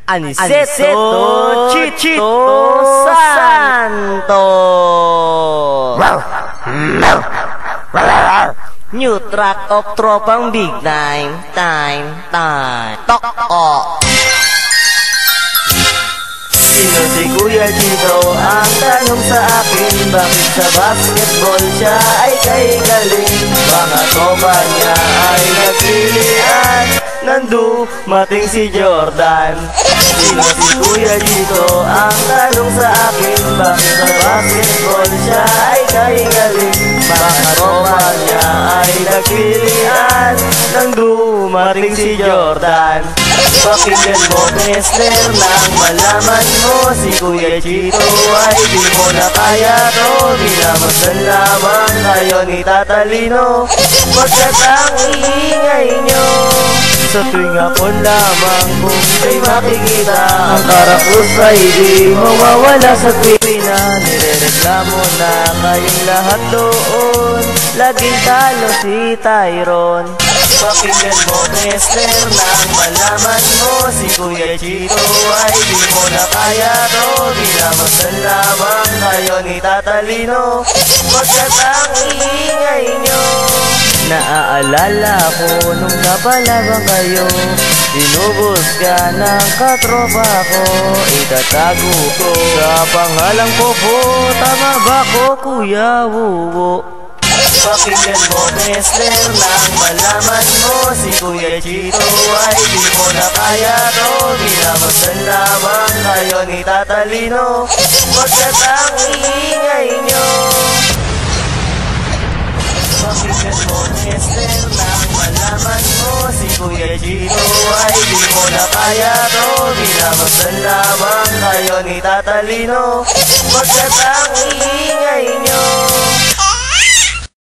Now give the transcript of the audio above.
Aniceto Chito Santos. New track of Tropang Big Time. Tok-o. Sino si Kuya Chito? Ang tanong sa akin, bakit sa basketball siya ay kay galing? Mga tropa niya ay nagpilian, nandumating si Jordan. Sino si Kuya Chito? Ang tanong sa akin, bakit sa basketball siya ay kay galing? Mga tropa niya ay nagpilian, nandumating si Jordan. Pakinggan mo, Kessler, nang malaman mo si Kuya Chito ay di mo na kaya to. Binamasan lamang kayo ni Tatalino, pagkat ang iingay nyo. Sa tuwing hapon lamang kung siya'y makikita, ang karakus ay di mawawala sa tuwina. Nirereklamo na kayong lahat doon, laging talo si Tyron. Pakinggan mo, Kessler, nang malaman mo si Kuya Chito ay di mo na kaya to. Binamasan lamang kayo ni Tatalino, pagkat ang iingay nyo. Naaalala ko nung napalabang kayo, inubos ka ng katropa ko. Itatago ko sa pangalang Popo, tama ba ko, Kuya Wuwo? Pakinggan mo, Kessler, nang malaman mo si Kuya Chito ay di mo na kaya to. Binamasan lamang kayo ni Tatalino, pagkat ang iingay nyo. Pakinggan mo, Kessler, nang malaman mo si Kuya Chito ay di mo na kaya to. Binamasan lamang kayo ni Tatalino, pagkat ang iingay